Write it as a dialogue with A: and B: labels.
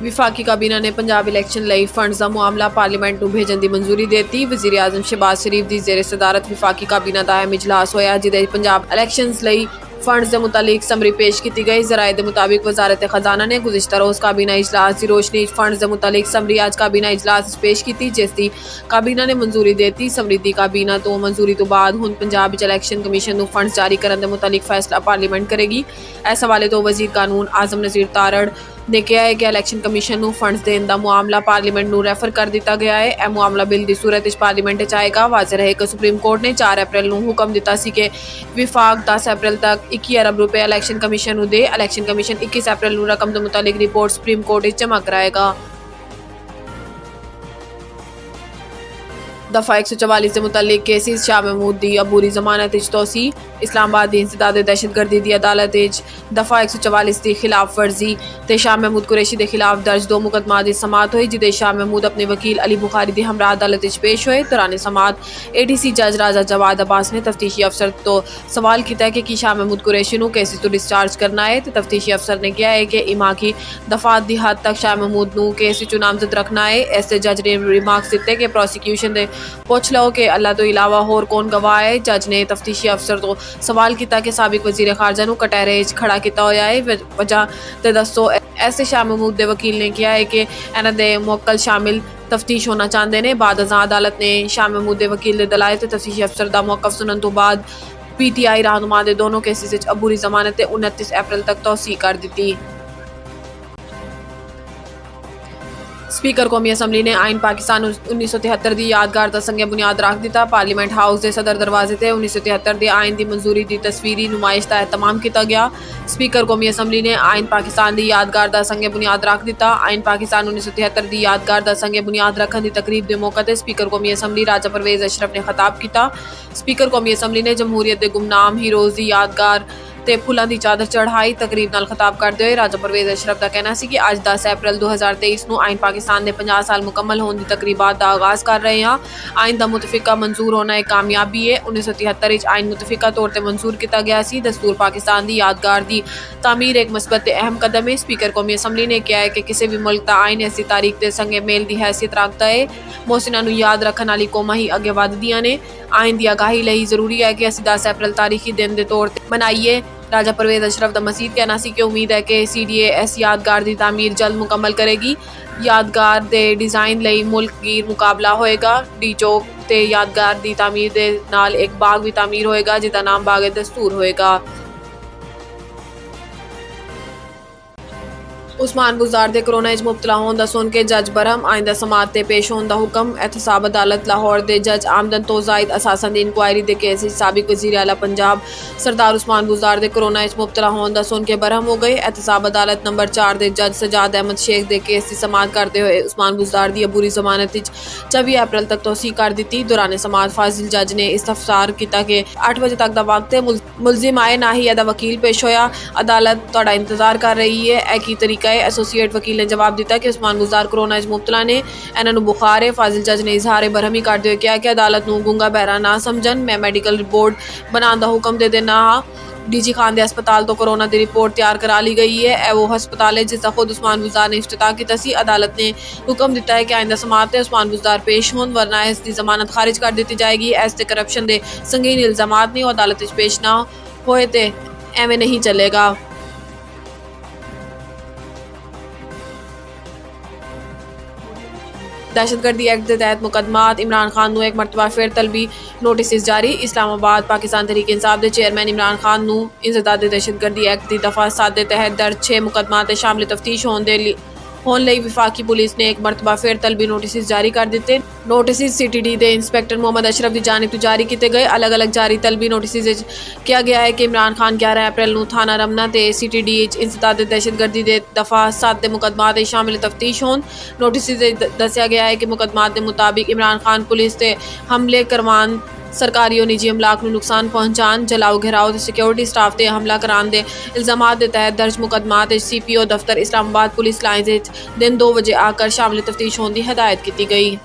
A: विफाकी काबीना ने पंजाब इलैक्शन लई फंड्स का मामला पार्लीमेंट नूं भेजण दी मंजूरी देती। वज़ीर आज़म शहबाज शरीफ दी ज़ेरे सदारत विफाकी काबीना दा अहम इजलास होया, जिहदे पंजाब इलैक्शनस लई फंड्स के मुतालिक समरी पेश की गई। ज़राए के मुताबिक वजारत खजाना ने गुज़िश्ता रोज़ काबीना इजलास की रोशनी फंड्स के मुतालिक समरी अज काबीना इजलास पेश की, जिसकी काबीना ने मंजूरी देती। समरी दी काबीना तो मंजूरी तो बाद हुण पंजाब विच इलैक्शन कमीशन नूं फंड्स जारी करने के मुतालिक फैसला पार्लीमेंट करेगी। इस हवाले तो वज़ीर कानून आज़म नज़ीर तारड़ ने कहा है कि इलैक्शन कमीशन नूं फंड्स देने का मामला पार्लीमेंट नूं रैफर कर दिता गया है। यह मामला बिल की सूरत विच पार्लीमेंट च आएगा। वाज़ेह रहे कि सुप्रीम कोर्ट ने 4 अप्रैल नूं हुक्म दिता सी कि विफाक 10 अप्रैल तक 21 अरब रुपए इलैक्शन कमीशन नूं दे। इलैक्शन कमीशन 21 अप्रैल नूं रकम के मुतालिक रिपोर्ट सुप्रीम कोर्ट विच जमा कराएगा। दफा 144 के मुतालिक केसिस शाह महमूद की अबूरी जमानत तोसी। इस्लामाबाद की इंसदाद दहशतगर्दी की अदालत दफा 144 की खिलाफ वर्जी ते शाह महमूद कुरैशी के खिलाफ दर्ज 2 मुकदमा की समात हुई, जिदे शाह महमूद अपने वकील अली बुखारी के हमरा अदालत पेश हुए। दौरान समात ADC जज राजा जवाद अब्बास ने तफ्तीशी अफसर तो सवाल किया कि शाह महमूद कुरैशी नूं केसिस तो डिस्चार्ज करना है। तो तफ्तीशी अफसर ने कहा है कि इमा की दफात की हद तक शाह महमूद नूं केस विचों नामजद रखना है। ऐसे जज ने रिमार्क्स दिते कि प्रोसिक्यूशन के पुछ लो कि अल्लाह तो इलावा होर कौन गवाह है। जज ने तफ्तीशी अफसर तो सवाल किया कि साबिक वजीर खारजा नूं कटहरे खड़ा किया होया है, वजह ते दसो। ऐसे शाह महमूद के वकील ने कहा है कि इन्हां दे मुवक्किल शामिल तफ्तीश होना चाहते हैं। बाद अदालत ने शाह महमूद के वकील के दलाइल ते तफ्तीशी अफसर का मौकफ सुनने तो बाद PTI रहनुमा के दोनों केसिस विच अबूरी जमानत 29 अप्रैल तक तौसी कर दी। स्पीकर कौमी असम्बली ने आइन पाकिस्तान 1973 की यादगार का संगे बुनियाद रख दिता। पार्लीमेंट हाउस के सदर दरवाजे से 1973 के आइन की मंजूरी की तस्वीरी नुमाइश का एहतमाम किया गया। स्पीकर कौमी असम्बली ने आइन पाकिस्तान की यादगार का संगे बुनियाद रख दिता। आइन पाकिस्तान 1973 की यादगार का संगे बुनियाद रखने की तकरीब के मौके पर स्पीकर कौमी असम्बली राजा परवेज अशरफ ने खिताब किया। स्पीकर कौमी असम्बली ने जमहूरीयत के गुमनाम हीरोज़ की यादगार ते फुलों की चादर चढ़ाई। तकरीब नाल खिताब करते हुए राजा परवेज अशरफ का कहना है कि अज 10 अप्रैल 2023 को आइन पाकिस्तान के 50 साल मुकम्मल होने की तकरीबात का आगाज़ कर रहे हैं। आइन का मुतफिका मंजूर होना एक कामयाबी है। 1973 आइन मुतफिका तौर पर मंजूर किया गया सी। दस्तूर पाकिस्तान की यादगार की तामीर एक मुस्बत अहम कदम है। स्पीकर कौमी असम्बली ने कहा है कि किसी भी मुल्क का आइन ऐसी तारीख के संगे मेल की हैसियत रखता है। मोहसिना नूं याद रखने वाली कौमां ही अगे वधदियां ने। आइन की आगाही लई जरूरी है कि असीं 10 अप्रैल तारीखी दिन के तौर पर मनाइए। राजा परवेज अशरफ का मजीद कहना सी कि उम्मीद है कि CDA इस यादगार की तामीर जल्द मुकम्मल करेगी। यादगार के डिज़ाइन लई मुल्क गिर मुकाबला होएगा। डी चौक ते यादगार की तामीर दे नाल एक बाग भी तामीर होएगा, जिसका नाम बाग दस्तूर होएगा। उस्मान बुज़दार के कोरोना च मुबतला होने का सुन के जज बरहम। आइंदा समात ते पेश होने का हुक्म। एहतसाब अदालत लाहौर के जज आमदन तो जायद असासन की इंक्वायरी के केस साबिक वज़ीर आला पंजाब सरदार उस्मान बुज़दार के कोरोना च मुबतला होने का सुन के बरहम हो गए। एहतसाब अदालत नंबर 4 के जज सजाद अहमद शेख के केस की समात करते हुए उस्मान बुज़दार की अबूरी जमानत 24 अप्रैल तक तौसी कर दी। दौरान समात फाजिल जज ने इस्तफसार किया कि 8 बजे तक का वक्त है, मुलजिम आए ना ही एदा वकील पेश होया। अदालत तुहाडा इंतजार कर रही है, एक ही तरीका। एसोसिएट वकील ने जवाब दिता कि उस्मान बुज़दार कोरोना मुबतला ने, इन्होंने बुखार है। फाजिल जज ने इजहार बरहमी करते हुए कहा कि अदालत को गूंगा बहरा ना समझन, मैं मेडिकल रिपोर्ट बनाने का हुक्म दे देना हाँ। DG खान के हस्पताल तो कोरोना की रिपोर्ट तैयार करा ली गई है। यह वो हस्पताल है जिसका खुद उस्मान बुज़दार ने इफ्तिताह किया सी। अदालत ने हुक्म दिता है कि आइंदा समात है उस्मान बुज़दार पेश होन, वरना इसकी जमानत खारिज कर दी जाएगी। ऐसे करप्शन के संगीन इल्जामात ने अदालत पेश ना होए तो एवं नहीं चलेगा। दहशतगर्दी एक्ट के तहत मुकदमात इमरान खान को एक मरतबा फिर तलबी नोटिस जारी। इस्लामाबाद पाकिस्तान तहरीक इंसाफ के चेयरमैन इमरान खान को इंसदाद दहशतगर्दी एक्ट की दफा 7 के तहत दर्ज 6 मुकदमात शामिल तफ्तीश होने विफाकी पुलिस ने एक मरतबा फिर तलबी नोटिस जारी कर दिते। नोटिस CTD के इंस्पैक्टर मोहम्मद अशरफ की जानिब तो जारी किए गए। अलग अलग जारी तलबी नोटिस किया गया है कि इमरान खान 11 अप्रैल को थाना रमना ते CTD इंसदाद दहशतगर्दी के दफा 7 के मुकदमात शामिल तफ्तीश होन। नोटिस दसिया गया है कि मुकदमात के मुताबिक इमरान खान पुलिस ते हमले करवान, सरकारी और निजी अमलाक को नुकसान पहुँचान, जलाओ घेराव ते सिक्योरिटी स्टाफ ते हमला कराने के इल्जामात के तहत दर्ज मुकदमात CPO दफ्तर इस्लामाबाद पुलिस लाइन्स दिन 2 बजे आकर शामिल तफ्तीश होने की हदायत की गई।